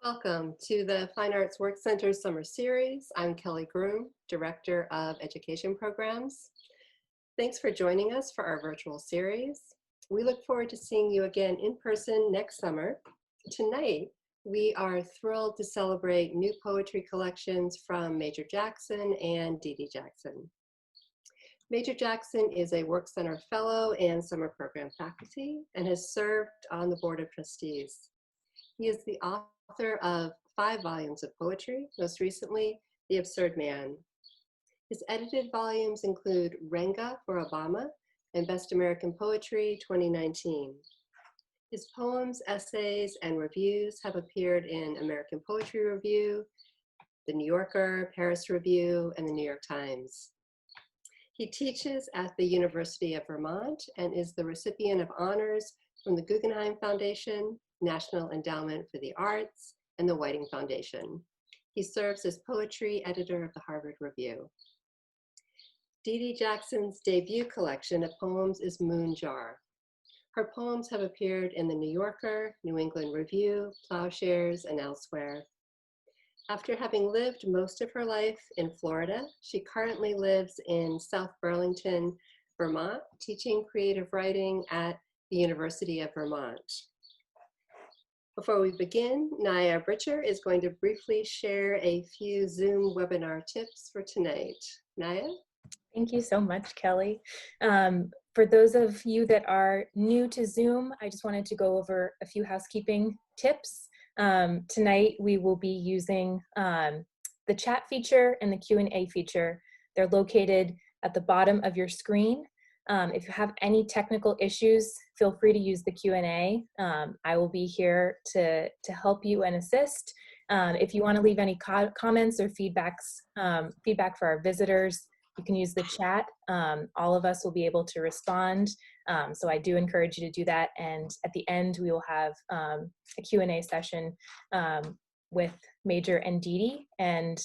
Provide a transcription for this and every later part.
Welcome to the Fine Arts Work Center Summer Series. I'm Kelly Groom, Director of Education Programs. Thanks for joining us for our virtual series. We look forward to seeing you again in person next summer. Tonight, we are thrilled to celebrate new poetry collections from Major Jackson and Didi Jackson. Major Jackson is a Work Center Fellow and Summer Program faculty and has served on the Board of Trustees. He is the author of 5 volumes of poetry, most recently, The Absurd Man. His edited volumes include Renga for Obama and Best American Poetry 2019. His poems, essays, and reviews have appeared in American Poetry Review, The New Yorker, Paris Review, and the New York Times. He teaches at the University of Vermont and is the recipient of honors from the Guggenheim Foundation, National Endowment for the Arts, and the Whiting Foundation. He serves as poetry editor of the Harvard Review. Didi Jackson's debut collection of poems is Moon Jar. Her poems have appeared in the New Yorker, New England Review, Plowshares, and elsewhere. After having lived most of her life in Florida, she currently lives in South Burlington, Vermont, teaching creative writing at the University of Vermont. Before we begin, Naya Britcher is going to briefly share a few Zoom webinar tips for tonight. Naya? Thank you so much, Kelly. For those of you that are new to Zoom, I just wanted to go over a few housekeeping tips. Tonight, we will be using the chat feature and the Q&A feature. They're located at the bottom of your screen. If you have any technical issues, feel free to use the Q&A. I will be here to help you and assist. If you want to leave any comments or feedback for our visitors, you can use the chat. All of us will be able to respond. So I do encourage you to do that. And at the end, we will have a Q&A session with Major and Didi. And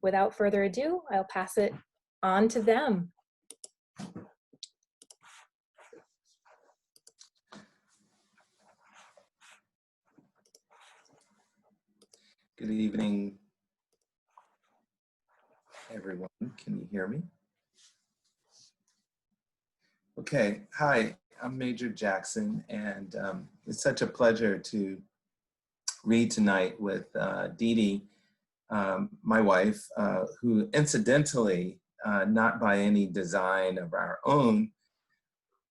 without further ado, I'll pass it on to them. Good evening, everyone. Can you hear me? Okay, hi, I'm Major Jackson, and it's such a pleasure to read tonight with Didi, my wife, who incidentally, not by any design of our own,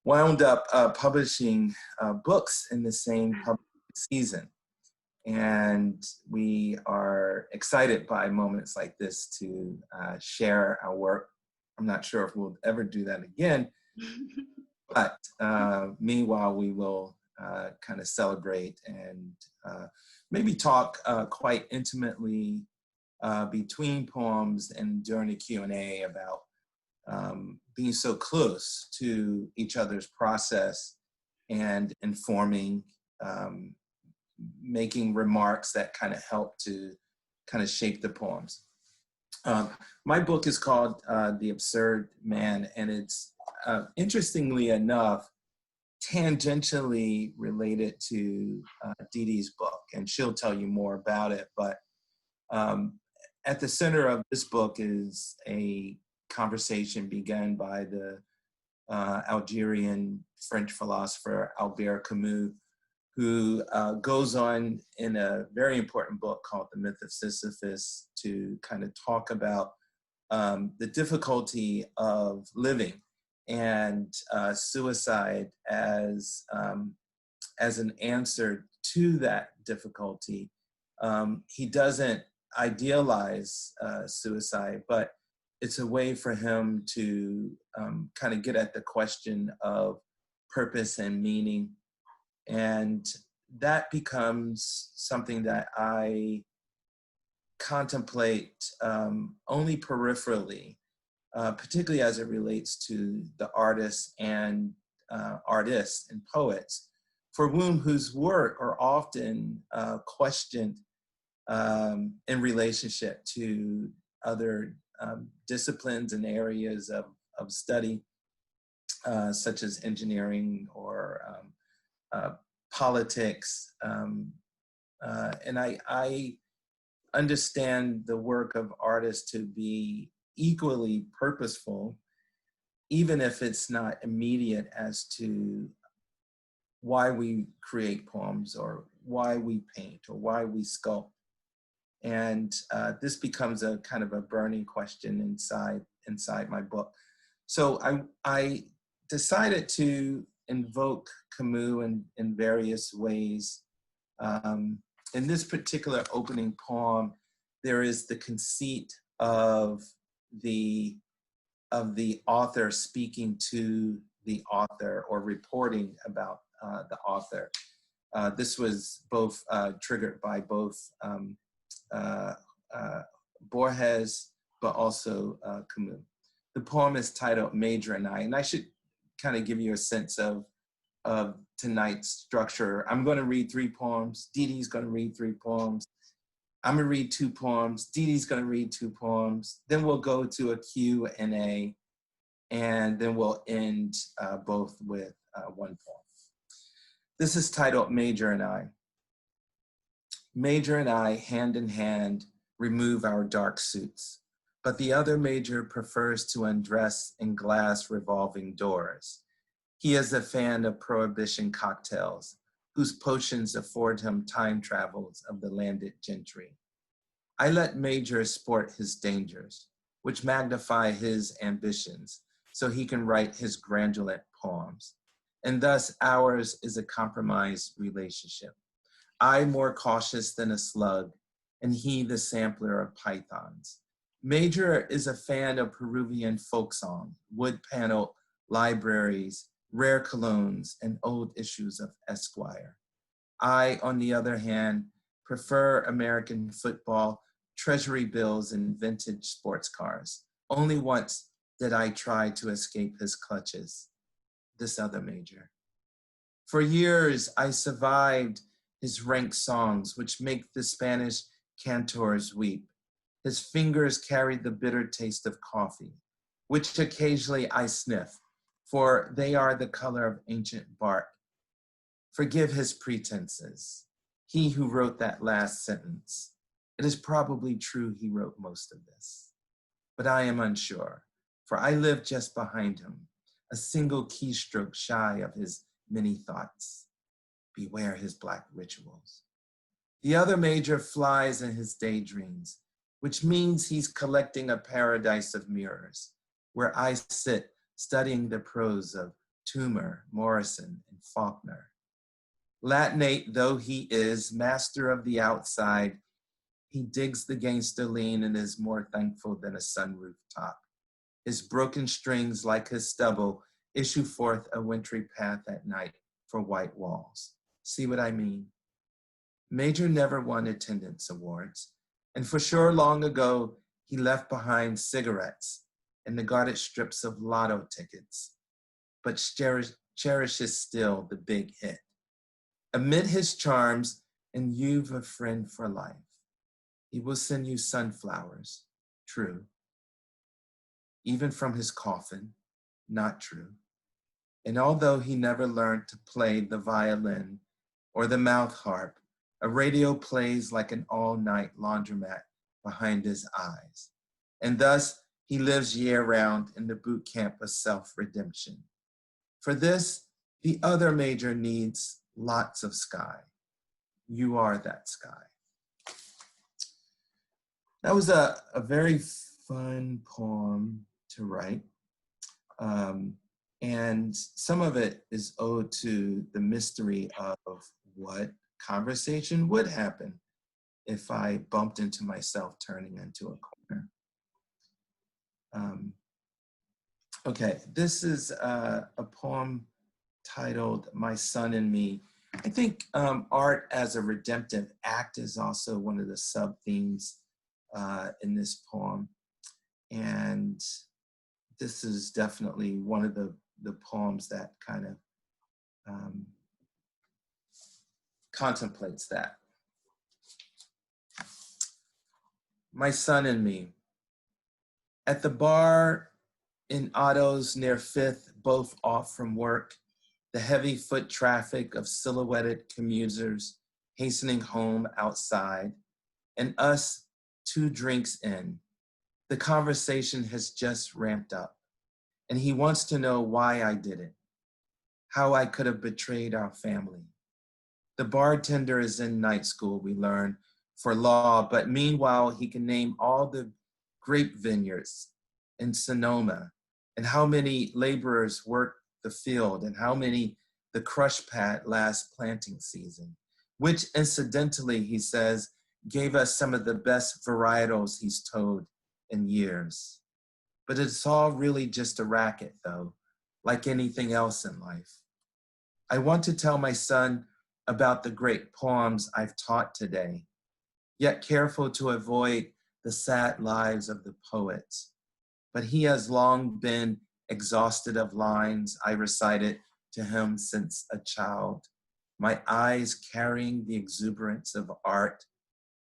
wound up publishing books in the same public season. And we are excited by moments like this to share our work. I'm not sure if we'll ever do that again, but meanwhile, we will kind of celebrate and maybe talk quite intimately between poems and during the Q&A about being so close to each other's process and informing, making remarks that kind of help to kind of shape the poems. My book is called The Absurd Man, and it's interestingly enough, tangentially related to Didi's book, and she'll tell you more about it. But at the center of this book is a conversation begun by the Algerian French philosopher Albert Camus, who goes on in a very important book called The Myth of Sisyphus to kind of talk about the difficulty of living and suicide as an answer to that difficulty. He doesn't idealize suicide, but it's a way for him to kind of get at the question of purpose and meaning. And that becomes something that I contemplate only peripherally, particularly as it relates to the artists and poets, for whose work are often questioned in relationship to other disciplines and areas of study, such as engineering or politics, And I understand the work of artists to be equally purposeful, even if it's not immediate as to why we create poems or why we paint or why we sculpt. And this becomes a kind of a burning question inside my book. So I decided to invoke Camus in various ways. In this particular opening poem, there is the conceit of the author speaking to the author or reporting about the author. This was both triggered by both Borges, but also Camus. The poem is titled Major and I should kind of give you a sense of tonight's structure. I'm going to read 3 poems. Didi's going to read 3 poems. I'm going to read 2 poems. Didi's going to read 2 poems. Then we'll go to a Q&A, and then we'll end both with 1 poem. This is titled Major and I. Major and I, hand in hand, remove our dark suits, but the other Major prefers to undress in glass revolving doors. He is a fan of prohibition cocktails, whose potions afford him time travels of the landed gentry. I let Major sport his dangers, which magnify his ambitions, so he can write his grandiloquent poems. And thus ours is a compromised relationship. I more cautious than a slug, and he the sampler of pythons. Major is a fan of Peruvian folk song, wood-paneled libraries, rare colognes, and old issues of Esquire. I, on the other hand, prefer American football, treasury bills, and vintage sports cars. Only once did I try to escape his clutches, this other Major. For years, I survived his rank songs, which make the Spanish cantors weep. His fingers carried the bitter taste of coffee, which occasionally I sniff, for they are the color of ancient bark. Forgive his pretenses, he who wrote that last sentence. It is probably true he wrote most of this, but I am unsure, for I live just behind him, a single keystroke shy of his many thoughts. Beware his black rituals. The other Major flies in his daydreams, which means he's collecting a paradise of mirrors, where I sit studying the prose of Toomer, Morrison, and Faulkner. Latinate though he is, master of the outside, he digs the gangster lean and is more thankful than a sunroof top. His broken strings, like his stubble, issue forth a wintry path at night for white walls. See what I mean? Major never won attendance awards, and for sure long ago, he left behind cigarettes and the guarded strips of lotto tickets, but cherishes still the big hit. Amid his charms, and you've a friend for life. He will send you sunflowers, true. Even from his coffin, not true. And although he never learned to play the violin or the mouth harp, a radio plays like an all-night laundromat behind his eyes. And thus, he lives year-round in the boot camp of self-redemption. For this, the other Major needs lots of sky. You are that sky. That was a very fun poem to write. And some of it is owed to the mystery of what conversation would happen if I bumped into myself turning into a corner. Okay, this is a poem titled My Son and Me. I think art as a redemptive act is also one of the sub-themes in this poem. And this is definitely one of the poems that kind of contemplates that. My son and me. At the bar in Otto's near Fifth, both off from work, the heavy foot traffic of silhouetted commuters hastening home outside, and us 2 drinks in. The conversation has just ramped up, and he wants to know why I did it, how I could have betrayed our family. The bartender is in night school, we learn, for law, but meanwhile, he can name all the grape vineyards in Sonoma, and how many laborers work the field, and how many the crush pad last planting season, which incidentally, he says, gave us some of the best varietals he's told in years. But it's all really just a racket, though, like anything else in life. I want to tell my son about the great poems I've taught today, yet careful to avoid the sad lives of the poets. But he has long been exhausted of lines I recited to him since a child, my eyes carrying the exuberance of art,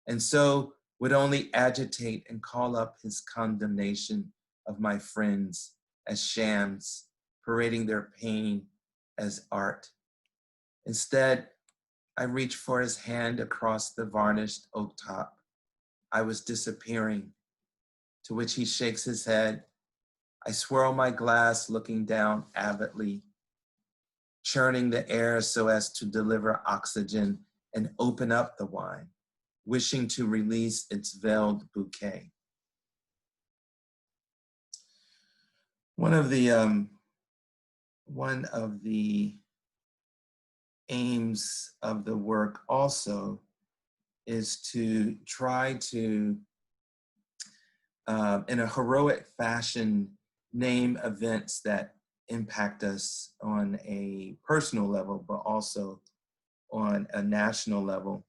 and so would only agitate and call up his condemnation of my friends as shams, parading their pain as art. Instead, I reach for his hand across the varnished oak top. I was disappearing, to which he shakes his head. I swirl my glass, looking down avidly, churning the air so as to deliver oxygen and open up the wine, wishing to release its veiled bouquet. One of the aims of the work also is to try to, in a heroic fashion, name events that impact us on a personal level, but also on a national level,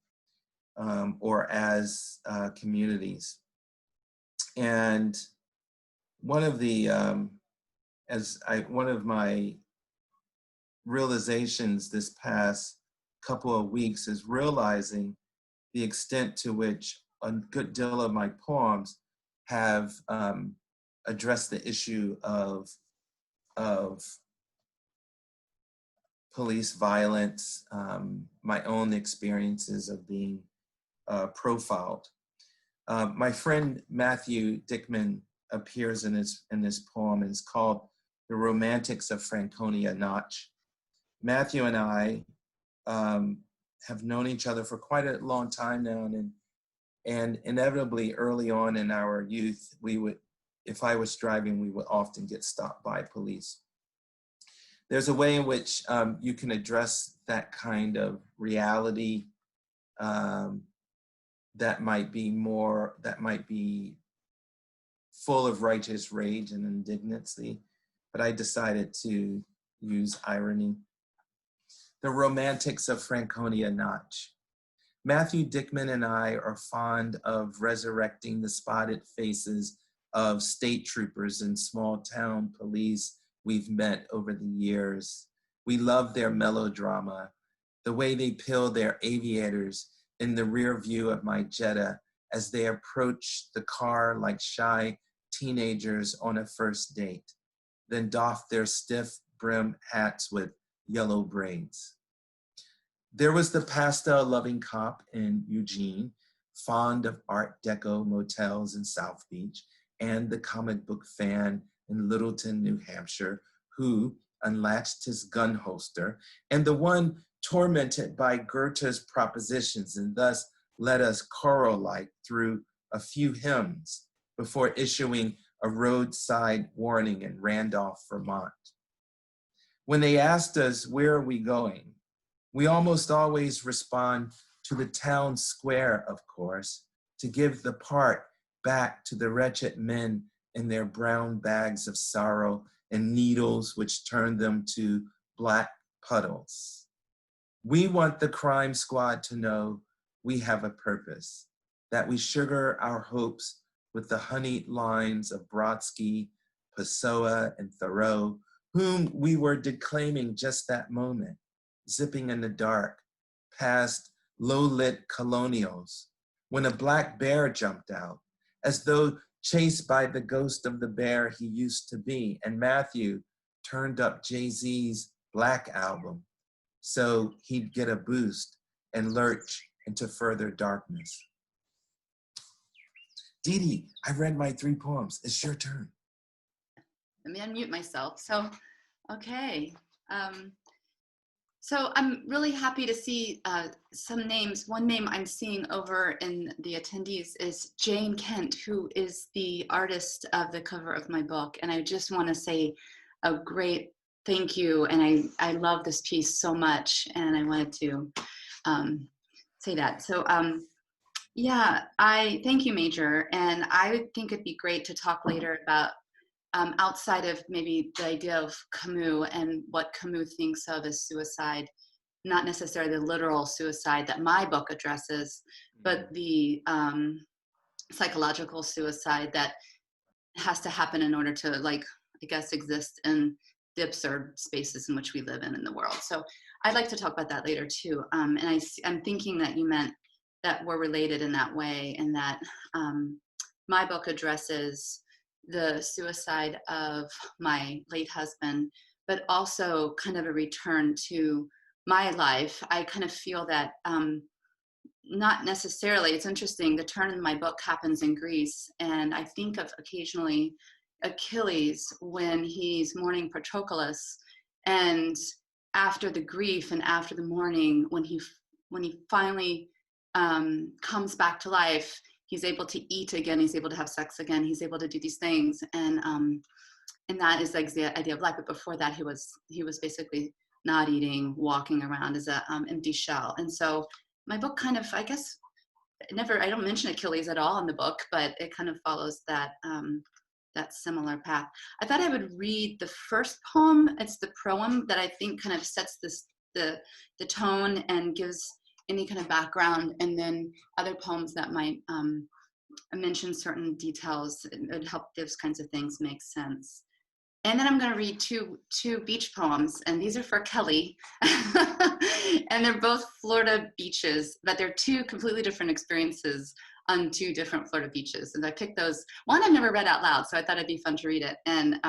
or as communities. And one of my realizations this past couple of weeks is realizing the extent to which a good deal of my poems have addressed the issue of police violence, my own experiences of being profiled. My friend Matthew Dickman appears in this poem, and it's called The Romantics of Franconia Notch. Matthew and I have known each other for quite a long time now, and inevitably early on in our youth, if I was driving, we would often get stopped by police. There's a way in which you can address that kind of reality that might be full of righteous rage and indignancy, but I decided to use irony. The Romantics of Franconia Notch. Matthew Dickman and I are fond of resurrecting the spotted faces of state troopers and small town police we've met over the years. We love their melodrama, the way they peel their aviators in the rear view of my Jetta as they approach the car like shy teenagers on a first date, then doff their stiff brim hats with yellow braids. There was the pastel-loving cop in Eugene, fond of Art Deco motels in South Beach, and the comic book fan in Littleton, New Hampshire, who unlatched his gun holster, and the one tormented by Goethe's propositions and thus led us choral-like through a few hymns before issuing a roadside warning in Randolph, Vermont. When they asked us, where are we going? We almost always respond to the town square, of course, to give the part back to the wretched men in their brown bags of sorrow and needles which turn them to black puddles. We want the crime squad to know we have a purpose, that we sugar our hopes with the honeyed lines of Brodsky, Pessoa, and Thoreau, whom we were declaiming just that moment, zipping in the dark, past low-lit colonials, when a black bear jumped out, as though chased by the ghost of the bear he used to be, and Matthew turned up Jay-Z's Black album so he'd get a boost and lurch into further darkness. Didi, I've read my 3 poems. It's your turn. Let me unmute myself. So, okay. So I'm really happy to see some names. One name I'm seeing over in the attendees is Jane Kent, who is the artist of the cover of my book. And I just want to say a great thank you. And I love this piece so much. And I wanted to say that. So yeah, I thank you, Major. And I think it'd be great to talk later about outside of maybe the idea of Camus and what Camus thinks of as suicide, not necessarily the literal suicide that my book addresses, but the psychological suicide that has to happen in order to, like, I guess, exist in the absurd spaces in which we live in the world. So I'd like to talk about that later too. And I'm thinking that you meant that we're related in that way, and that my book addresses the suicide of my late husband, but also kind of a return to my life. I kind of feel that not necessarily, it's interesting, the turn in my book happens in Greece, and I think of occasionally Achilles when he's mourning Patroclus, and after the grief and after the mourning, when he finally comes back to life, he's able to eat again, he's able to have sex again, he's able to do these things, and that is like the idea of life. But before that, he was basically not eating, walking around as an empty shell. And so my book kind of, I guess, I don't mention Achilles at all in the book, but it kind of follows that that similar path. I thought I would read the first poem. It's the proem that I think kind of sets the tone and gives any kind of background, and then other poems that might mention certain details. It would help those kinds of things make sense. And then I'm going to read two beach poems, and these are for Kelly. And they're both Florida beaches, but they're 2 completely different experiences on 2 different Florida beaches. And I picked those. One I've never read out loud, so I thought it'd be fun to read it. And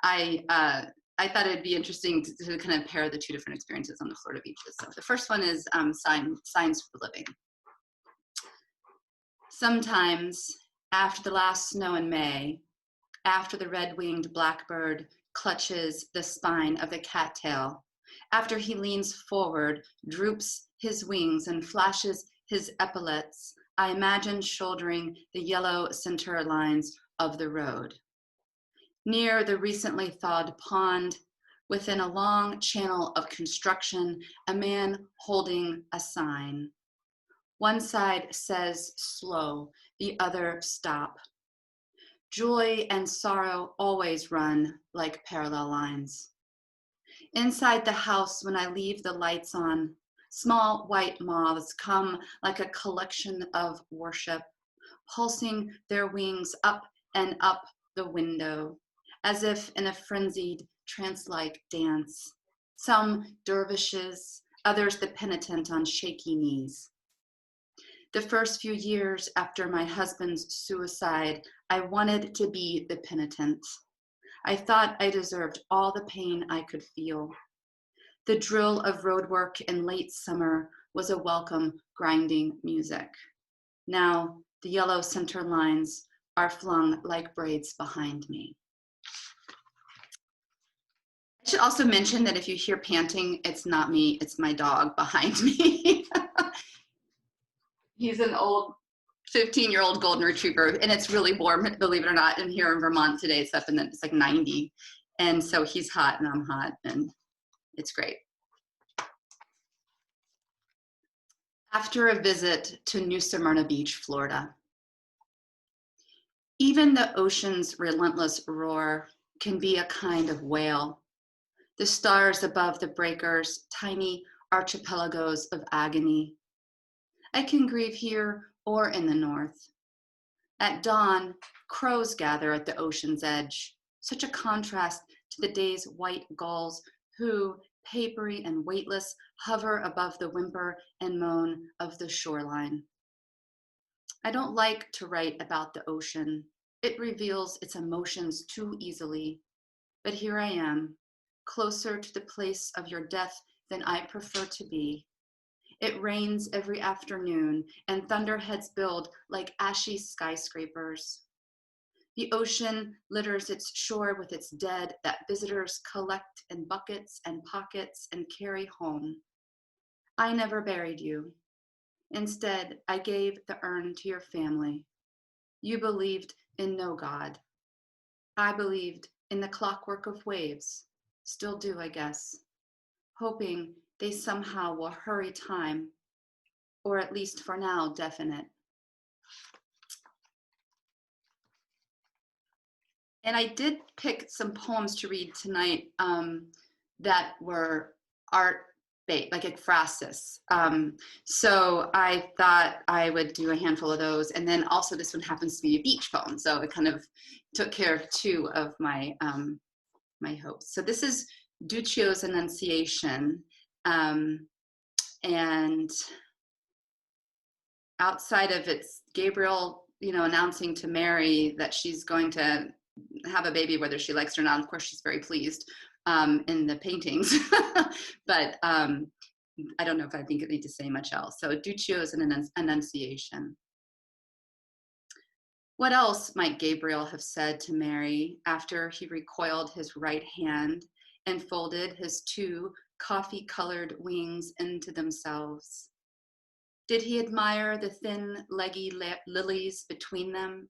I thought it'd be interesting to kind of pair the 2 different experiences on the Florida beaches. So the first one is Signs for the Living. Sometimes, after the last snow in May, after the red-winged blackbird clutches the spine of the cattail, after he leans forward, droops his wings, and flashes his epaulets, I imagine shouldering the yellow center lines of the road. Near the recently thawed pond, within a long channel of construction, a man holding a sign. One side says slow, the other stop. Joy and sorrow always run like parallel lines. Inside the house, when I leave the lights on, small white moths come like a collection of worship, pulsing their wings up and up the window, as if in a frenzied trance-like dance. Some dervishes, others the penitent on shaky knees. The first few years after my husband's suicide, I wanted to be the penitent. I thought I deserved all the pain I could feel. The drill of roadwork in late summer was a welcome grinding music. Now the yellow center lines are flung like braids behind me. I should also mention that if you hear panting, it's not me, it's my dog behind me. He's an old 15-year-old golden retriever, and it's really warm, believe it or not, and here in Vermont today it's like 90, and so he's hot and I'm hot, and it's great. After a visit to New Smyrna Beach, Florida. Even the ocean's relentless roar can be a kind of wail. The stars above the breakers, tiny archipelagos of agony. I can grieve here or in the north. At dawn, crows gather at the ocean's edge, such a contrast to the day's white gulls who, papery and weightless, hover above the whimper and moan of the shoreline. I don't like to write about the ocean. It reveals its emotions too easily. But here I am, closer to the place of your death than I prefer to be. It rains every afternoon, and thunderheads build like ashy skyscrapers. The ocean litters its shore with its dead that visitors collect in buckets and pockets and carry home. I never buried you. Instead, I gave the urn to your family. You believed in no God. I believed in the clockwork of waves, still do, I guess, hoping they somehow will hurry time, or at least for now, definite. And I did pick some poems to read tonight that were art-based, like ekphrasis. So I thought I would do a handful of those. And then also this one happens to be a beach poem. So it kind of took care of two of my, my hopes. So this is Duccio's Annunciation. And outside of it's Gabriel, announcing to Mary that she's going to have a baby, whether she likes it or not. Of course, she's very pleased in the paintings, but I don't know if I think I need to say much else. So Duccio is an Annunciation. What else might Gabriel have said to Mary after he recoiled his right hand and folded his two coffee-colored wings into themselves? Did he admire the thin, leggy lilies between them,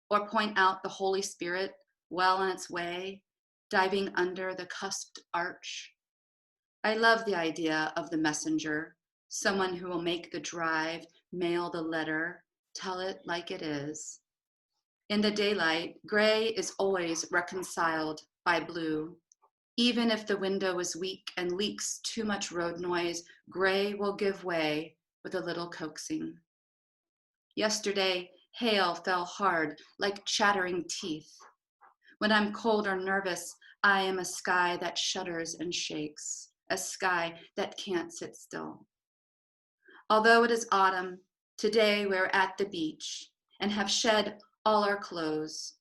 or point out the Holy Spirit well on its way, diving under the cusped arch? I love the idea of the messenger, someone who will make the drive, mail the letter, tell it like it is. In the daylight, gray is always reconciled by blue. Even if the window is weak and leaks too much road noise, gray will give way with a little coaxing. Yesterday, hail fell hard like chattering teeth. When I'm cold or nervous, I am a sky that shudders and shakes, a sky that can't sit still. Although it is autumn, today we're at the beach and have shed all our clothes.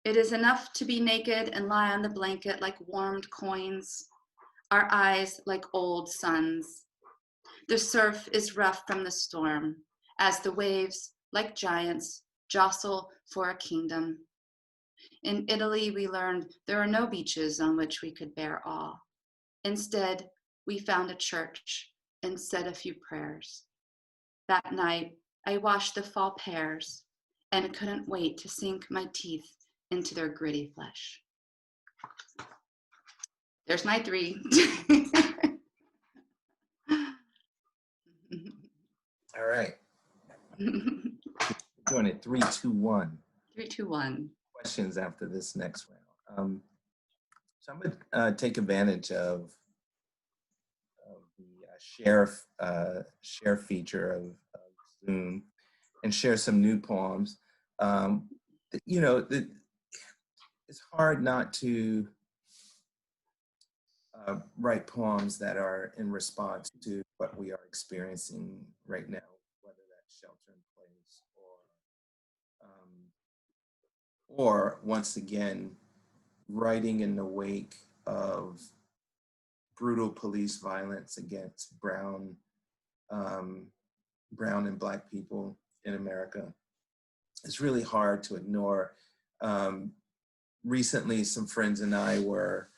It is enough to be naked and lie on the blanket like warmed coins, our eyes like old suns. The surf is rough from the storm as the waves, like giants, jostle for a kingdom. In Italy, we learned there are no beaches on which we could bear awe. Instead, we found a church and said a few prayers. That night, I washed the fall pears and couldn't wait to sink my teeth into their gritty flesh. There's my three. All right. Doing it 3, 2, 1. 3, 2, 1. Questions after this next round. So I'm going to take advantage of the share feature of Zoom and share some new poems. It's hard not to write poems that are in response to what we are experiencing right now, whether that's shelter in place or once again, writing in the wake of brutal police violence against brown and Black people in America. It's really hard to ignore. Recently, some friends and I were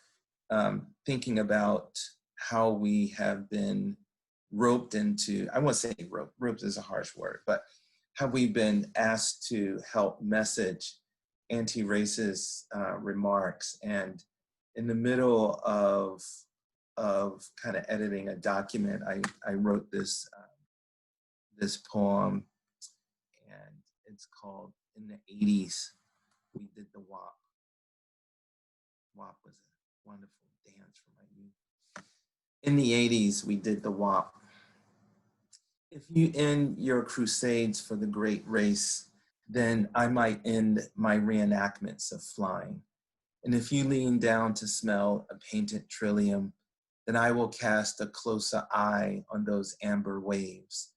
thinking about how we have been roped into, I won't say roped is a harsh word, but how we've been asked to help message anti-racist remarks. And in the middle of kind of editing a document, I wrote this poem, and it's called "In the 80s, We Did the WAP." WAP was a wonderful dance from my youth. In the 80s, we did the WAP. If you end your crusades for the great race, then I might end my reenactments of flying. And if you lean down to smell a painted trillium, then I will cast a closer eye on those amber waves.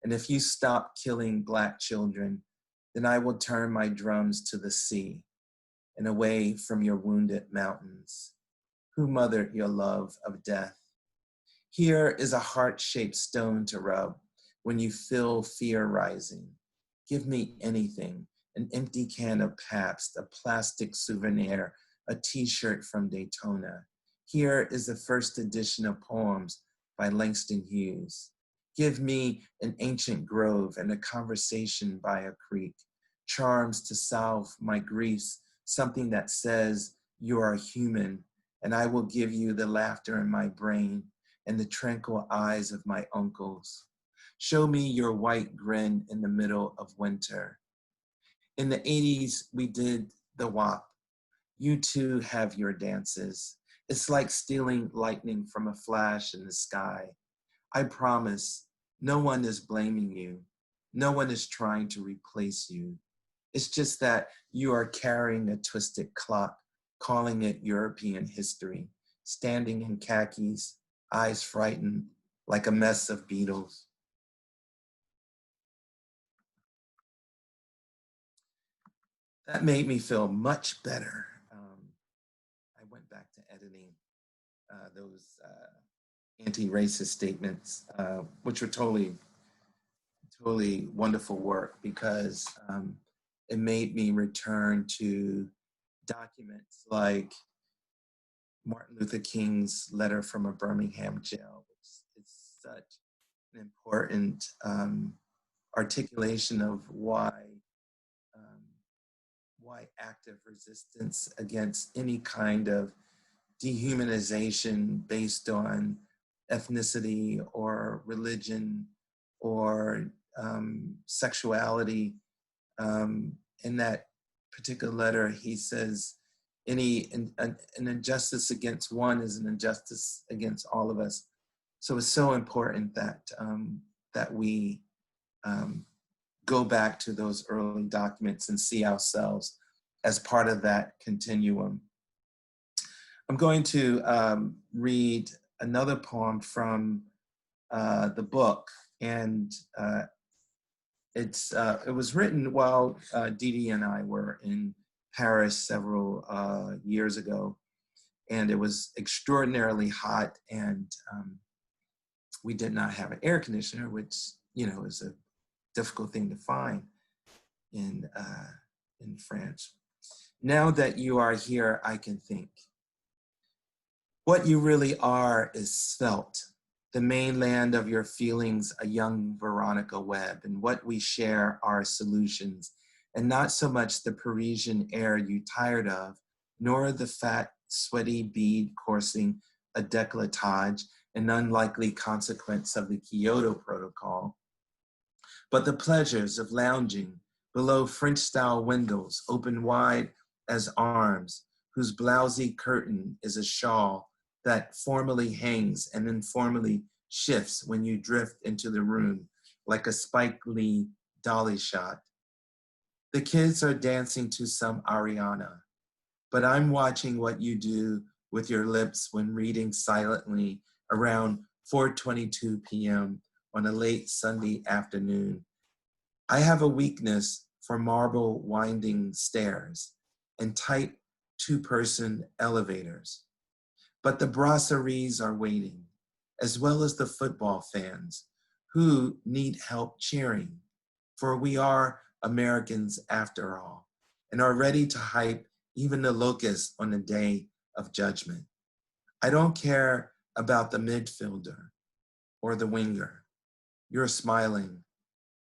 And if you stop killing Black children, then I will turn my drums to the sea and away from your wounded mountains. Who mothered your love of death? Here is a heart-shaped stone to rub when you feel fear rising. Give me anything, an empty can of Pabst, a plastic souvenir, a t-shirt from Daytona. Here is the first edition of poems by Langston Hughes. Give me an ancient grove and a conversation by a creek, charms to salve my griefs, something that says you are human, and I will give you the laughter in my brain and the tranquil eyes of my uncles. Show me your white grin in the middle of winter. In the 80s, we did the WAP. You too have your dances. It's like stealing lightning from a flash in the sky. I promise, no one is blaming you. No one is trying to replace you. It's just that you are carrying a twisted clock, calling it European history, standing in khakis, eyes frightened, like a mess of beetles. That made me feel much better. I went back to editing those anti-racist statements, which were totally wonderful work, because it made me return to documents like Martin Luther King's letter from a Birmingham jail, which is such an important articulation of why active resistance against any kind of dehumanization based on ethnicity or religion or sexuality. In that particular letter, he says, an injustice against one is an injustice against all of us. So it's so important that, that we go back to those early documents and see ourselves as part of that continuum. I'm going to read another poem from the book, and it was written while Didi and I were in Paris several years ago, and it was extraordinarily hot, and we did not have an air conditioner, which, you know, is a difficult thing to find in France. Now that you are here, I can think. What you really are is svelte, the mainland of your feelings, a young Veronica Webb, and what we share are solutions, and not so much the Parisian air you tired of, nor the fat, sweaty bead coursing a décolletage, an unlikely consequence of the Kyoto Protocol, but the pleasures of lounging below French-style windows open wide as arms, whose blousy curtain is a shawl that formally hangs and informally shifts when you drift into the room like a Spike Lee dolly shot. The kids are dancing to some Ariana, but I'm watching what you do with your lips when reading silently around 4:22 p.m. on a late Sunday afternoon. I have a weakness for marble winding stairs and tight two-person elevators. But the brasseries are waiting, as well as the football fans who need help cheering, for we are Americans after all, and are ready to hype even the locusts on the day of judgment. I don't care about the midfielder or the winger. You're smiling,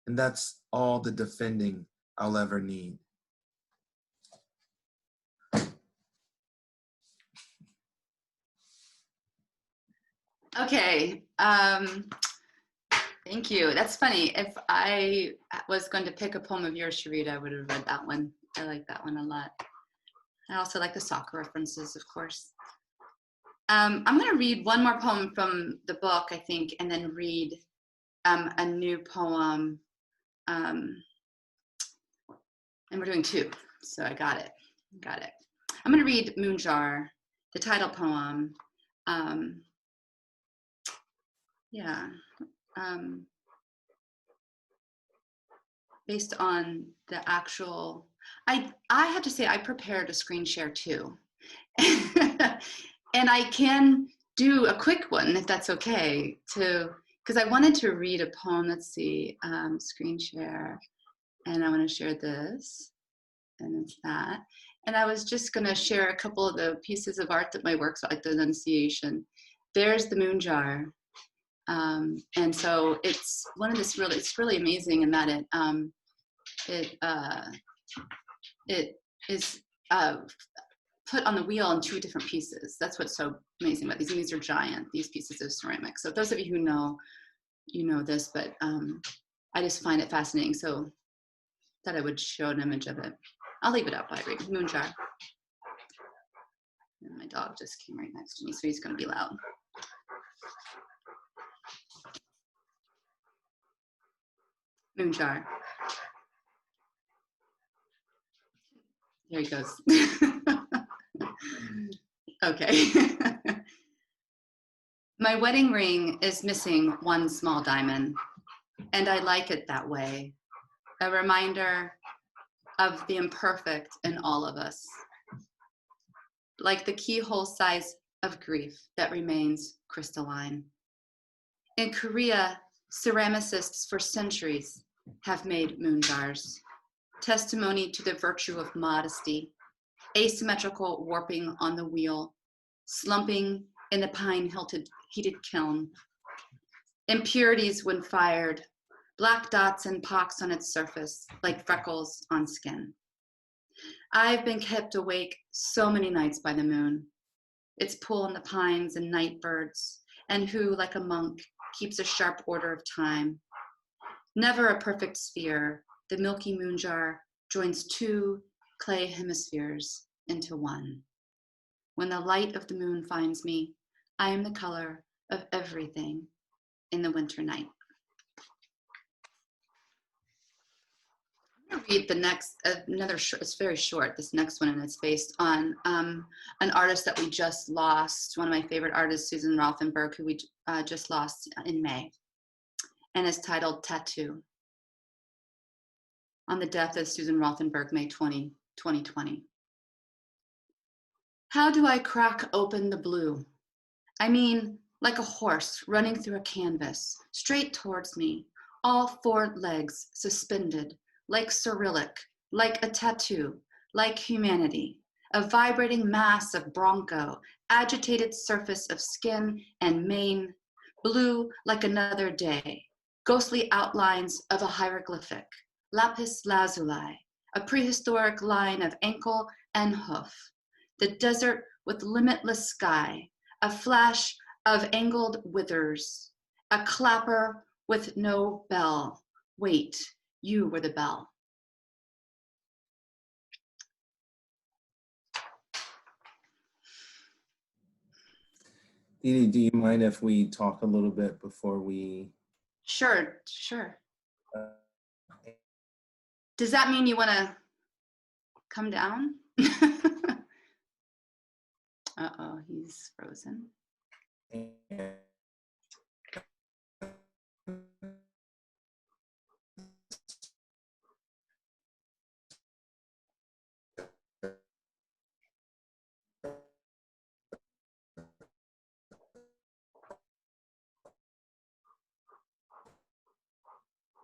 and that's all the defending I'll ever need. Okay, thank you. That's funny. If I was going to pick a poem of yours, Sharita, I would have read that one. I like that one a lot. I also like the soccer references, of course. I'm going to read one more poem from the book, I think, and then read a new poem. And we're doing two, so I got it. I'm going to read Moonjar, the title poem. Based on the actual, I have to say I prepared a screen share too. And I can do a quick one, if that's okay, because I wanted to read a poem. Let's see, screen share, and I want to share this, and it's that. And I was just going to share a couple of the pieces of art that my works, like the Annunciation. There's the moon jar. And so it's it's really amazing in that it is put on the wheel in 2 different pieces. That's what's so amazing about these. And these are giant, these pieces of ceramic. So those of you who know, you know this, but I just find it fascinating. So that I would show an image of it. I'll leave it up. I read moon jar. And my dog just came right next to me, so he's going to be loud. Moon jar. Here he goes. Okay. My wedding ring is missing 1 small diamond, and I like it that way. A reminder of the imperfect in all of us. Like the keyhole size of grief that remains crystalline. In Korea, ceramicists for centuries have made moon jars, testimony to the virtue of modesty, asymmetrical warping on the wheel, slumping in the pine-heated kiln. Impurities when fired, black dots and pocks on its surface, like freckles on skin. I've been kept awake so many nights by the moon, its pull in the pines and night birds, and who, like a monk, keeps a sharp order of time. Never a perfect sphere, the milky moon jar joins 2 clay hemispheres into 1. When the light of the moon finds me, I am the color of everything in the winter night. I'm going to read the next, it's very short, this next one, and it's based on an artist that we just lost, one of my favorite artists, Susan Rothenberg, who we just lost in May, and it's titled Tattoo. On the death of Susan Rothenberg, May 20, 2020. How do I crack open the blue? I mean, like a horse running through a canvas, straight towards me, all 4 legs suspended, like Cyrillic, like a tattoo, like humanity, a vibrating mass of broncho, agitated surface of skin and mane, blue like another day, ghostly outlines of a hieroglyphic, lapis lazuli, a prehistoric line of ankle and hoof, the desert with limitless sky, a flash of angled withers, a clapper with no bell. Wait, you were the bell. Didi, do you mind if we talk a little bit before we? Sure. Does that mean you want to come down? Uh-oh, he's frozen.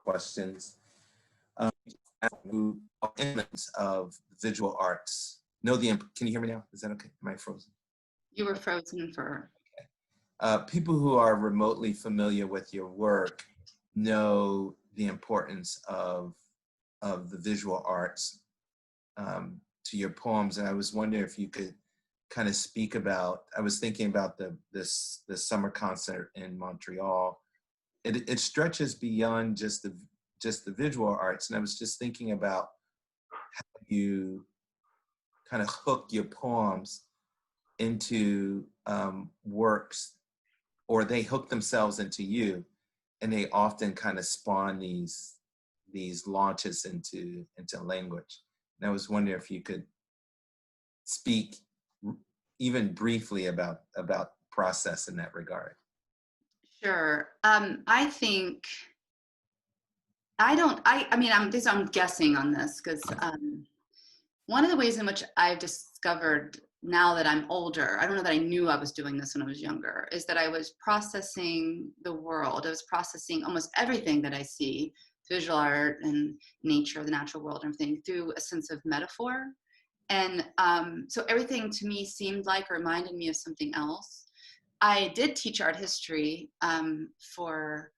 Questions. Elements of visual arts. Can you hear me now? Is that okay? Am I frozen? You were frozen for. People who are remotely familiar with your work know the importance of the visual arts to your poems, and I was wondering if you could kind of speak about. I was thinking about this summer concert in Montreal. It stretches beyond just the visual arts, and I was just thinking about how you kind of hook your poems into works, or they hook themselves into you, and they often kind of spawn these launches into language. And I was wondering if you could speak even briefly about process in that regard. Sure. I think I'm guessing on this because one of the ways in which I've discovered now that I'm older, I don't know that I knew I was doing this when I was younger, is that I was processing the world. I was processing almost everything that I see, visual art and nature, the natural world, and everything, through a sense of metaphor. And so everything to me seemed like, or reminded me of something else. I did teach art history for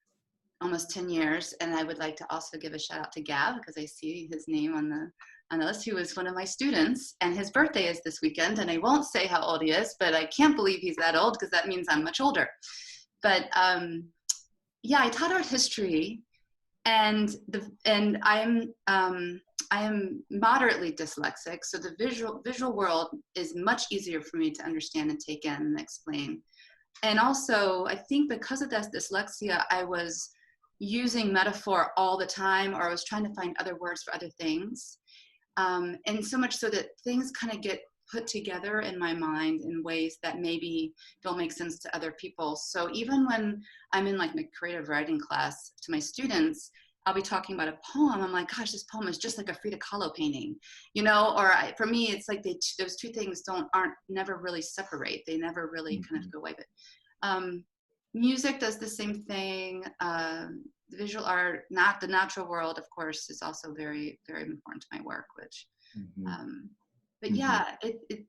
almost 10 years. And I would like to also give a shout out to Gav, because I see his name on the list, who was one of my students, and his birthday is this weekend. And I won't say how old he is, but I can't believe he's that old, because that means I'm much older. But yeah, I taught art history, and I am moderately dyslexic, so the visual world is much easier for me to understand and take in and explain. And also, I think because of that dyslexia, I was using metaphor all the time, or I was trying to find other words for other things. And so much so that things kind of get put together in my mind in ways that maybe don't make sense to other people. So even when I'm in like my creative writing class to my students, I'll be talking about a poem. I'm like, gosh, this poem is just like a Frida Kahlo painting, you know? Or for me, it's like those two things never really separate. They never really kind of go away. But music does the same thing. Visual art, not the natural world, of course, is also very, very important to my work. Which, but yeah,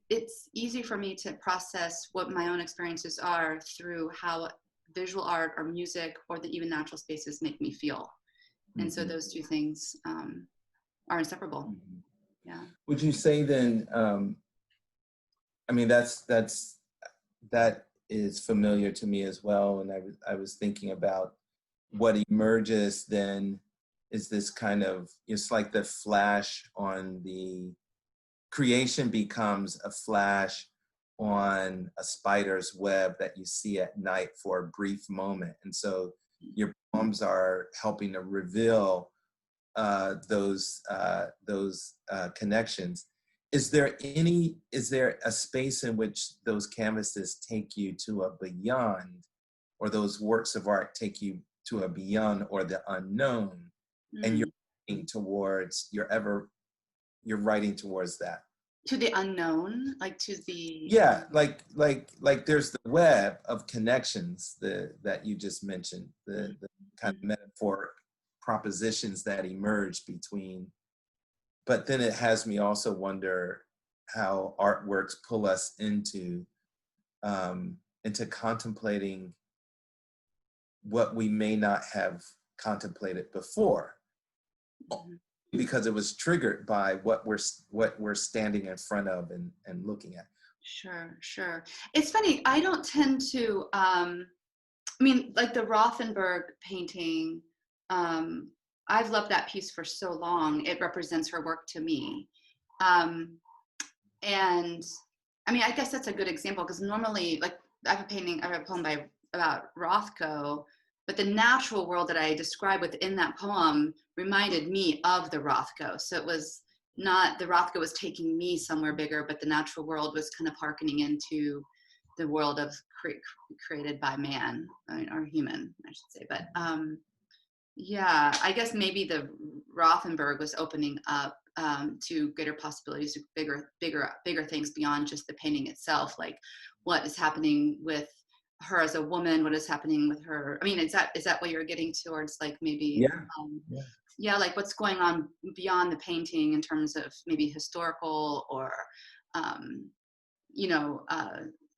it's easy for me to process what my own experiences are through how visual art or music or even natural spaces make me feel. And so those two things are inseparable. Yeah. Would you say then, I mean, that is familiar to me as well. And I was thinking about what emerges then is this kind of, it's like the flash on the creation becomes a flash on a spider's web that you see at night for a brief moment. And so your poems are helping to reveal those connections. Is there a space in which those canvases take you to a beyond, or those works of art take you to a beyond or the unknown, and you're writing towards that? To the unknown, like to the... Yeah, like there's the web of connections that you just mentioned, the kind of metaphoric propositions that emerge between, but then it has me also wonder how artworks pull us into contemplating what we may not have contemplated before, because it was triggered by what we're standing in front of and looking at. Sure. It's funny, I don't tend to, I mean, like the Rothenberg painting, I've loved that piece for so long. It represents her work to me. And I mean, I guess that's a good example, because normally, like, I have a poem about Rothko, but the natural world that I described within that poem reminded me of the Rothko. So it was not the Rothko was taking me somewhere bigger, but the natural world was kind of hearkening into the world of created by man, or human, I should say. But yeah, I guess maybe the Rothenberg was opening up to greater possibilities, to bigger things beyond just the painting itself, like what is happening with her as a woman, what is happening with her. I mean, is that what you're getting towards, like maybe yeah, like what's going on beyond the painting in terms of maybe historical or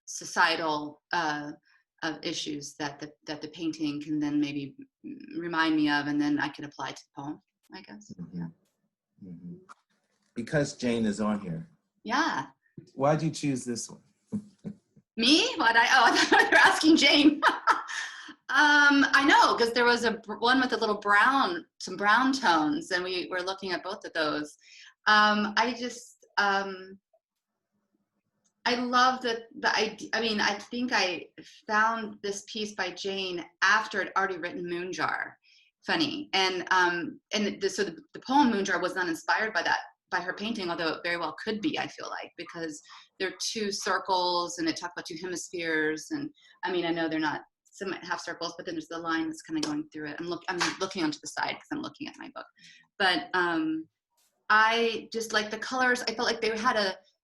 societal issues that the painting can then maybe remind me of, and then I can apply to the poem, I guess. Yeah. Because Jane is on here. Yeah. Why'd you choose this one? Me? I thought you were asking Jane. I know, because there was one with a little some brown tones, and we were looking at both of those. I love the idea. I mean, I think I found this piece by Jane after I'd already written Moonjar. Funny. And so the poem Moonjar was not inspired by her painting, although it very well could be, I feel like, because there are two circles and it talks about two hemispheres. And I mean, I know they're not, some might have circles, but then there's the line that's kind of going through it. I'm looking onto the side because I'm looking at my book. But I just like the colors. I felt like they had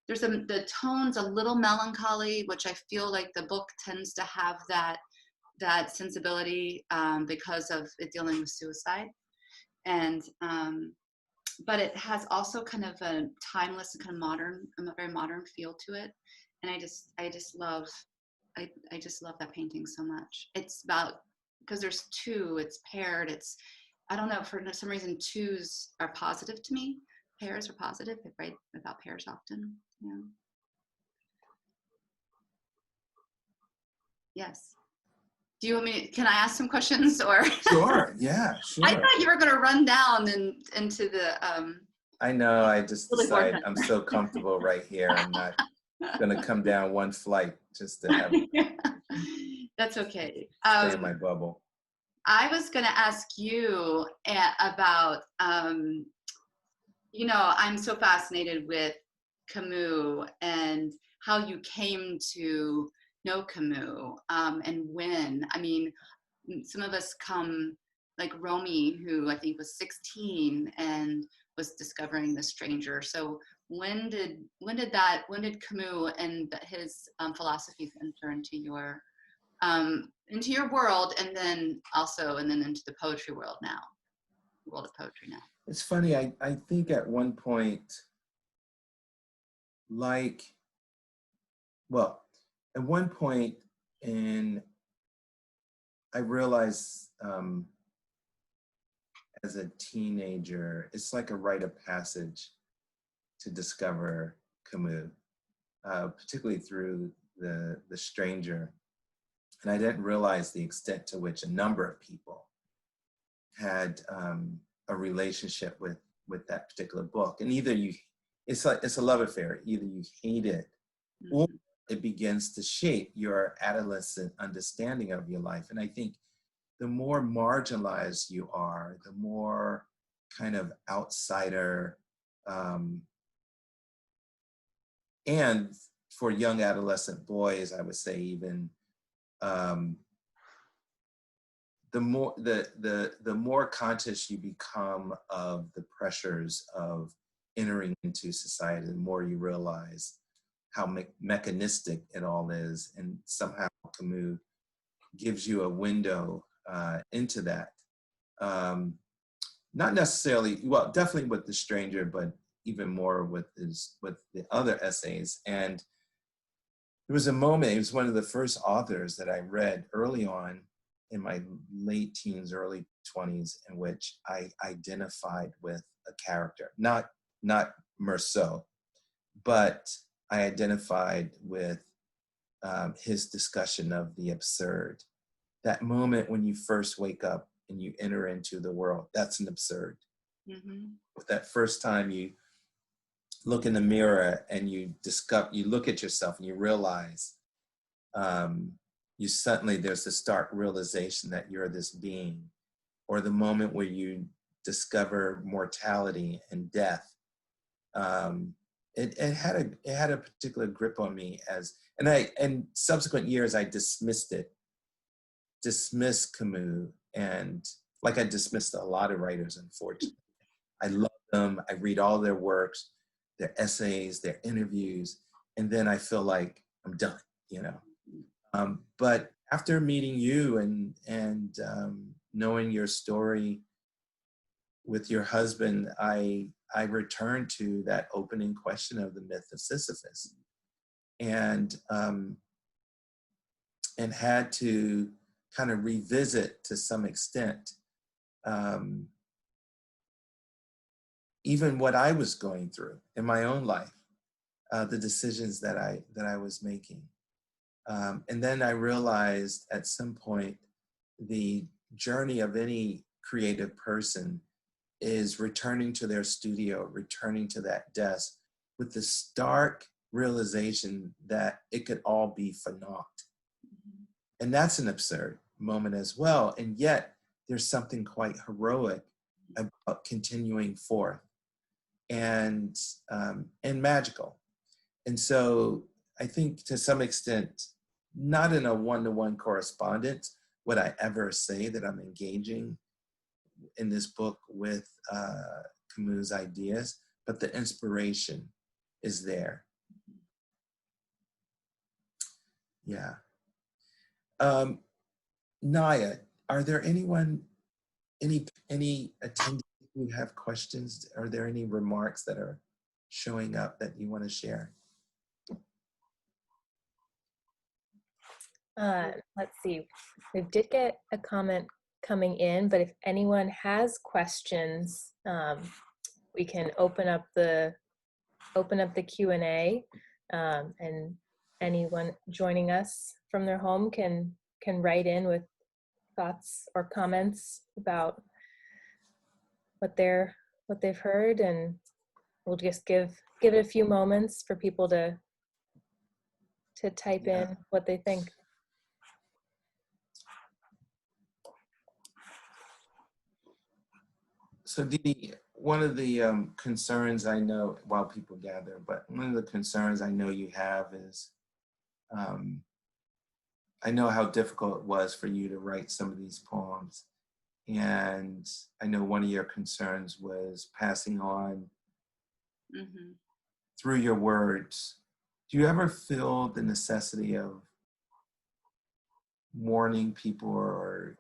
the tone's a little melancholy, which I feel like the book tends to have that sensibility because of it dealing with suicide. And but it has also kind of a timeless and kind of modern, a very modern feel to it. And I just love that painting so much. It's about, because there's two, it's paired, I don't know, for some reason twos are positive to me. Pairs are positive. I write about pairs often. Yeah. Yes. Do you want me can I ask some questions or? Sure, yeah, sure. I thought you were going to run down into the. I know, I just really decided I'm so comfortable right here. I'm not going to come down one flight just to have That's okay. stay in my bubble. I was going to ask you about, I'm so fascinated with Camus and how you came to know Camus and when. I mean, some of us come, like Romy, who I think was 16 and was discovering The Stranger. So when did Camus and his philosophies enter into your world, and then into the poetry world now, world of poetry now? It's funny, I think at one point, at one point I realized as a teenager, it's like a rite of passage to discover Camus, particularly through the Stranger. And I didn't realize the extent to which a number of people had a relationship with that particular book. And it's a love affair. Either you hate it, or it begins to shape your adolescent understanding of your life. And I think the more marginalized you are, the more kind of outsider, and for young adolescent boys, I would say even, the more conscious you become of the pressures of entering into society, the more you realize how mechanistic it all is, and somehow Camus gives you a window into that. Not necessarily, well, definitely with The Stranger, but even more with the other essays. And there was a moment, he was one of the first authors that I read early on in my late teens, early 20s, in which I identified with a character, not Meursault, but I identified with his discussion of the absurd. That moment when you first wake up and you enter into the world, that's an absurd. Mm-hmm. That first time you look in the mirror and you look at yourself and you realize, there's a stark realization that you're this being, or the moment where you discover mortality and death. It had a particular grip on me and subsequent years I dismissed Camus, and like I dismissed a lot of writers, unfortunately. I love them, I read all their works, their essays, their interviews, and then I feel like I'm done, but after meeting you and knowing your story with your husband, I returned to that opening question of the myth of Sisyphus, and had to kind of revisit to some extent even what I was going through in my own life, the decisions that I was making. And then I realized at some point the journey of any creative person is returning to their studio, returning to that desk with the stark realization that it could all be for naught. Mm-hmm. And that's an absurd moment as well. And yet there's something quite heroic about continuing forth and magical. And so I think to some extent, not in a one-to-one correspondence would I ever say that I'm engaging in this book with Camus' ideas, but the inspiration is there. Yeah. Naya, are there any attendees who have questions? Are there any remarks that are showing up that you want to share? Let's see. We did get a comment coming in, but if anyone has questions, we can open up the Q&A, and anyone joining us from their home can write in with thoughts or comments about what they've heard, and we'll just give it a few moments for people to type in what they think. So Didi, one of the concerns I know while people gather, but one of the concerns I know you have is, I know how difficult it was for you to write some of these poems. And I know one of your concerns was passing on through your words. Do you ever feel the necessity of warning people or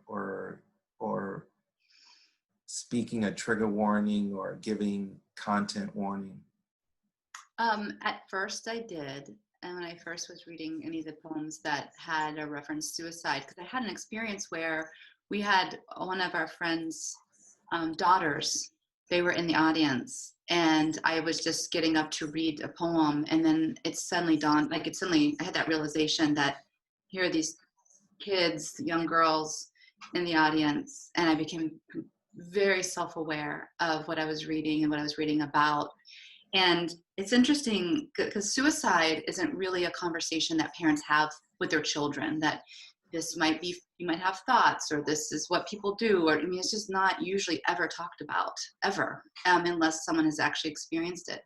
speaking a trigger warning or giving content warning? At first I did. And when I first was reading any of the poems that had a reference to suicide, because I had an experience where we had one of our friends' daughters, they were in the audience, and I was just getting up to read a poem, and then it suddenly dawned, I had that realization that here are these kids, young girls in the audience, and I became very self-aware of what I was reading and what I was reading about. And it's interesting because suicide isn't really a conversation that parents have with their children, that this might be, you might have thoughts, or this is what people do, or I mean, it's just not usually ever talked about, ever, unless someone has actually experienced it.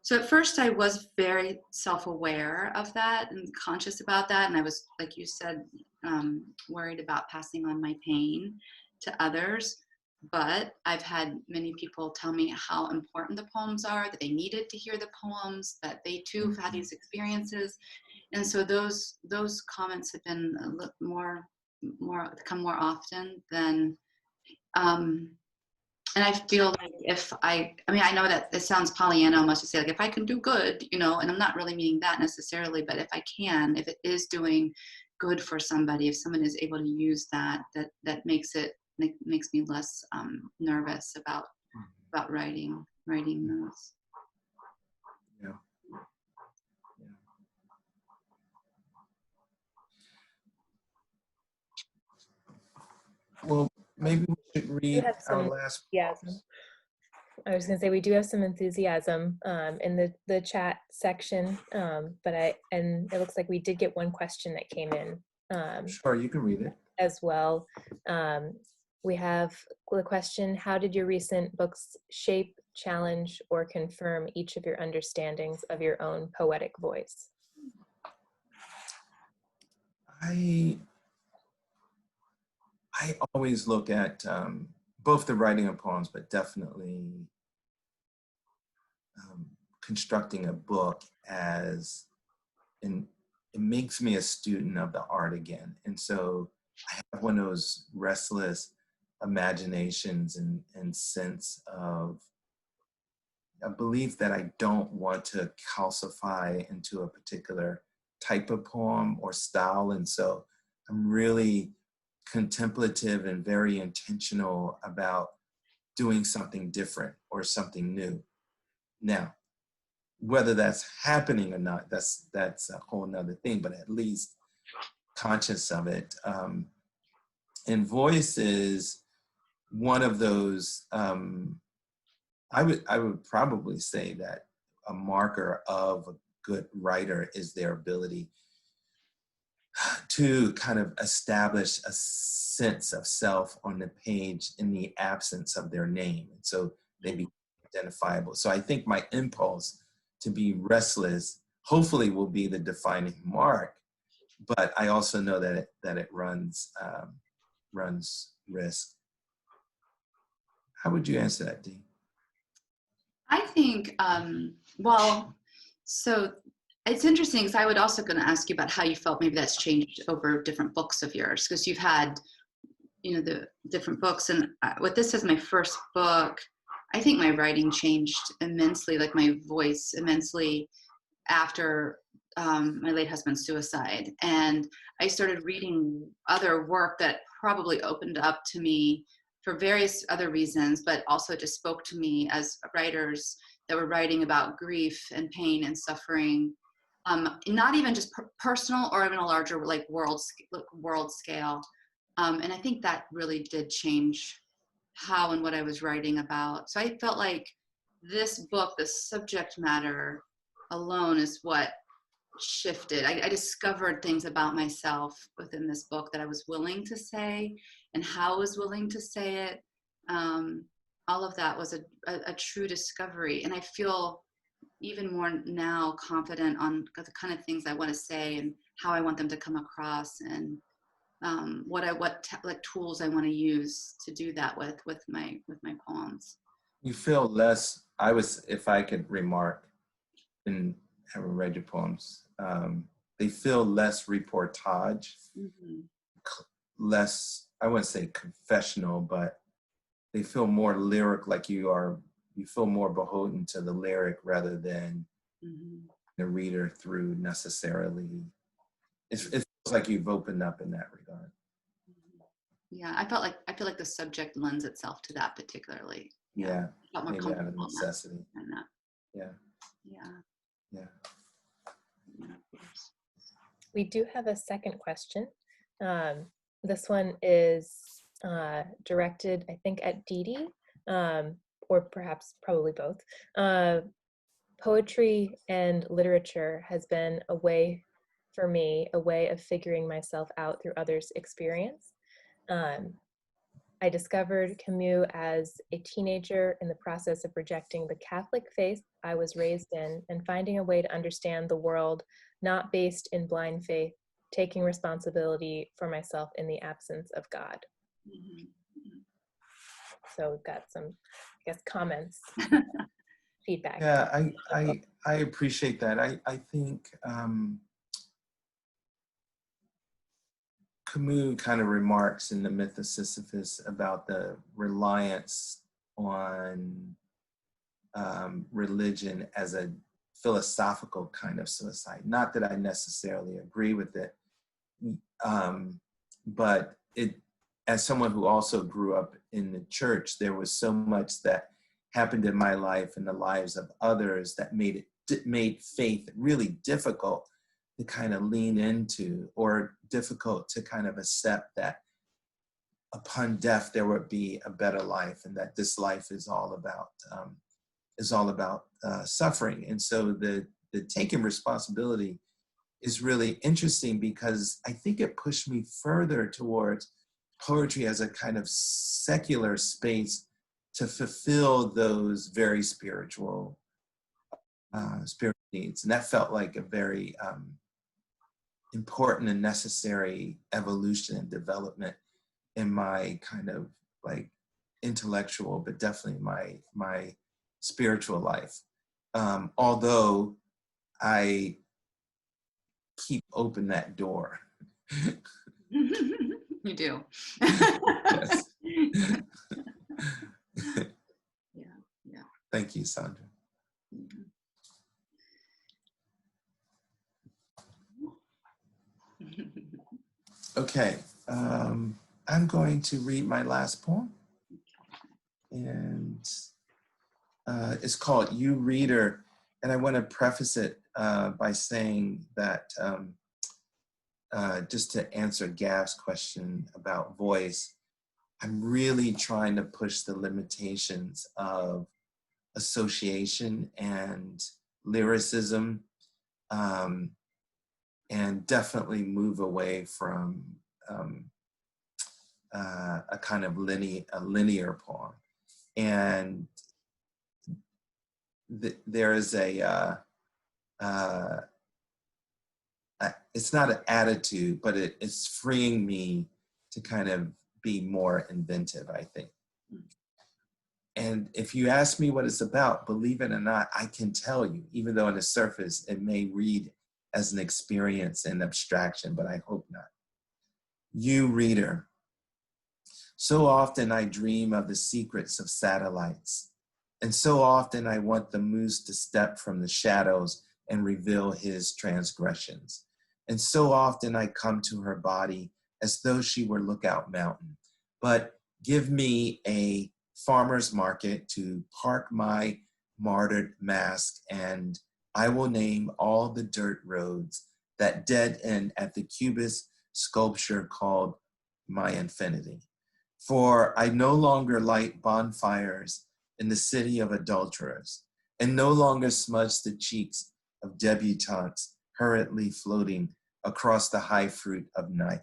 So at first I was very self-aware of that and conscious about that. And I was, like you said, worried about passing on my pain to others. But I've had many people tell me how important the poems are, that they needed to hear the poems, that they too have had these experiences. And so those comments have been a little come more often than, and I feel like if I mean, I know that it sounds Pollyanna almost to say, like, if I can do good, you know, and I'm not really meaning that necessarily, but if I can, if it is doing good for somebody, if someone is able to use that makes me less nervous about writing those. Yeah. Well, maybe we should read our last. Enthusiasm. I was going to say we do have some enthusiasm in the chat section, and it looks like we did get one question that came in. Sure, you can read it as well. We have the question: how did your recent books shape, challenge, or confirm each of your understandings of your own poetic voice? I always look at both the writing of poems, but definitely constructing a book as, and it makes me a student of the art again. And so I have one of those restless imaginations and sense of a belief that I don't want to calcify into a particular type of poem or style. And so I'm really contemplative and very intentional about doing something different or something new. Now, whether that's happening or not, that's a whole nother thing, but at least conscious of it. And voice is one of those, I would probably say that a marker of a good writer is their ability to kind of establish a sense of self on the page in the absence of their name. And so they be identifiable. So I think my impulse to be restless hopefully will be the defining mark, but I also know that it runs risk. How would you answer that, Dee? I think, well, so It's interesting because I would also going to ask you about how you felt maybe that's changed over different books of yours, because you've had, the different books. And with this as my first book, I think my writing changed immensely, like my voice immensely after my late husband's suicide. And I started reading other work that probably opened up to me for various other reasons, but also just spoke to me as writers that were writing about grief and pain and suffering, not even just personal or even a larger like world scale. And I think that really did change how and what I was writing about. So I felt like this book, the subject matter alone, is what shifted. I discovered things about myself within this book that I was willing to say, and how I was willing to say it. All of that was a true discovery. And I feel even more now confident on the kind of things I want to say and how I want them to come across, and what tools I want to use to do that with my poems. You feel less, if I could remark, and having read your poems, they feel less reportage, Mm-hmm. less, I wouldn't say confessional, but they feel more lyric, like you feel more beholden to the lyric rather than Mm-hmm. the reader through necessarily. It feels like you've opened up in that regard. Yeah, I feel like the subject lends itself to that particularly. Yeah, I felt more maybe out of comfortable necessity. in that. Yeah. Yeah. Yeah. Of course. We do have a second question. This one is directed, I think, at Didi, or perhaps probably both. Poetry and literature has been a way for me, a way of figuring myself out through others' experience. I discovered Camus as a teenager in the process of rejecting the Catholic faith I was raised in and finding a way to understand the world not based in blind faith, taking responsibility for myself in the absence of God. Mm-hmm. So we've got some, I guess, comments, feedback. Yeah, I appreciate that. I think Camus kind of remarks in the Myth of Sisyphus about the reliance on religion as a philosophical kind of suicide. Not that I necessarily agree with it, but as someone who also grew up in the church, there was so much that happened in my life and the lives of others that made faith really difficult to kind of lean into, or difficult to kind of accept that upon death there would be a better life, and that this life is all about suffering. And so the taking responsibility is really interesting, because I think it pushed me further towards poetry as a kind of secular space to fulfill those very spiritual needs. And that felt like a very important and necessary evolution and development in my kind of like intellectual, but definitely my spiritual life. Although I keep open that door. You do. Yes. Yeah. Thank you, Sandra. Mm-hmm. Okay, I'm going to read my last poem, and it's called You Reader, and I want to preface it by saying that just to answer Gav's question about voice, I'm really trying to push the limitations of association and lyricism, and definitely move away from a kind of linear poem. And there is it's not an attitude, but it's freeing me to kind of be more inventive, I think. And if you ask me what it's about, believe it or not, I can tell you, even though on the surface it may read as an experience and abstraction, but I hope not. You, reader, so often I dream of the secrets of satellites, and so often I want the moose to step from the shadows and reveal his transgressions. And so often I come to her body as though she were Lookout Mountain. But give me a farmer's market to park my martyred mask, and I will name all the dirt roads that dead end at the Cubist sculpture called my infinity. For I no longer light bonfires in the city of adulterers, and no longer smudge the cheeks of debutantes hurriedly floating across the high fruit of night.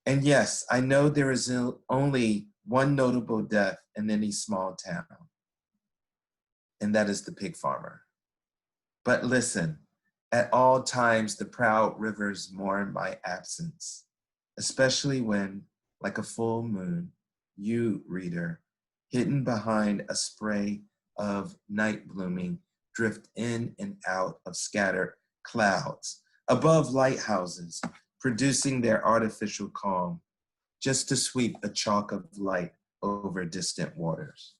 And yes, I know there is only one notable death in any small town, and that is the pig farmer. But listen, at all times the proud rivers mourn my absence, especially when, like a full moon, you, reader, hidden behind a spray of night blooming, drift in and out of scattered clouds, above lighthouses, producing their artificial calm, just to sweep a chalk of light over distant waters.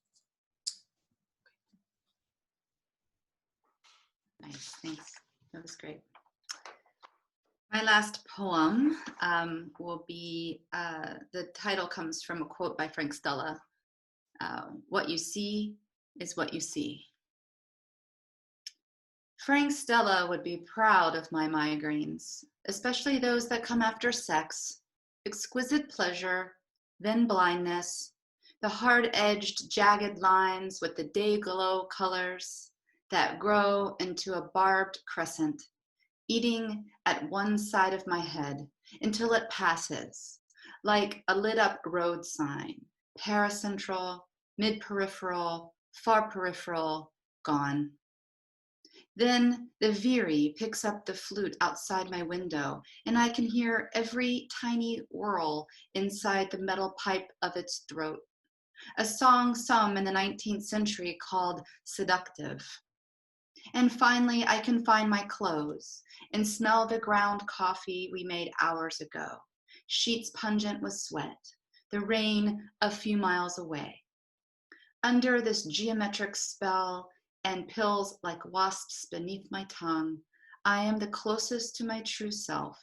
Nice, thanks. That was great. My last poem will be, the title comes from a quote by Frank Stella. What you see is what you see. Frank Stella would be proud of my migraines, especially those that come after sex, exquisite pleasure, then blindness, the hard-edged, jagged lines with the day-glow colors that grow into a barbed crescent, eating at one side of my head until it passes, like a lit-up road sign, paracentral, mid-peripheral, far peripheral, gone. Then the veery picks up the flute outside my window, and I can hear every tiny whirl inside the metal pipe of its throat, a song some in the 19th century called seductive. And finally, I can find my clothes and smell the ground coffee we made hours ago, sheets pungent with sweat, the rain a few miles away. Under this geometric spell and pills like wasps beneath my tongue, I am the closest to my true self,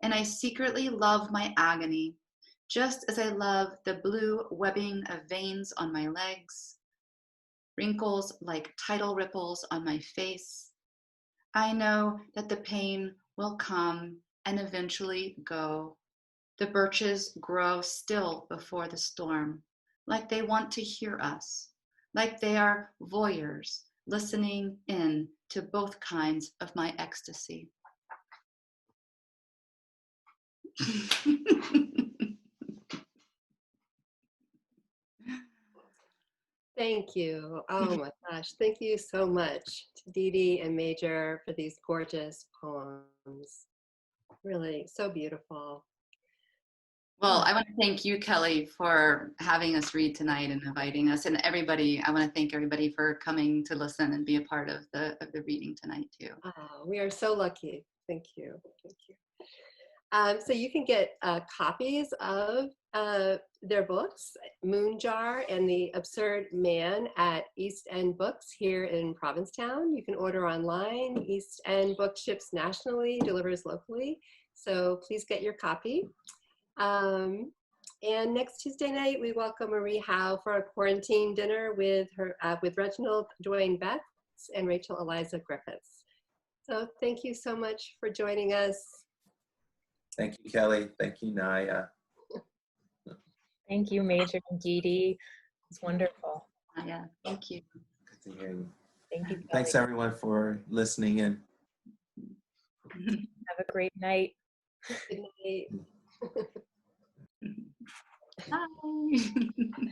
and I secretly love my agony, just as I love the blue webbing of veins on my legs, wrinkles like tidal ripples on my face. I know that the pain will come and eventually go. The birches grow still before the storm, like they want to hear us, like they are voyeurs listening in to both kinds of my ecstasy. Thank you. Oh my gosh. Thank you so much to Didi and Major for these gorgeous poems. Really so beautiful. Well, I want to thank you, Kelly, for having us read tonight and inviting us, and everybody. I want to thank everybody for coming to listen and be a part of the reading tonight too. Oh, we are so lucky. Thank you. Thank you. So you can get copies of their books, Moonjar and the Absurd Man, at East End Books here in Provincetown. You can order online. East End Book ships nationally, delivers locally. So please get your copy. And next Tuesday night, we welcome Marie Howe for a quarantine dinner with Reginald Dwayne Betts and Rachel Eliza Griffiths. So thank you so much for joining us. Thank you, Kelly. Thank you, Naya. Thank you, Major and Didi. It's wonderful. Yeah, thank you. Good to hear you. Thank you, Kelly. Thanks, everyone, for listening in. Have a great night. Good night. Bye.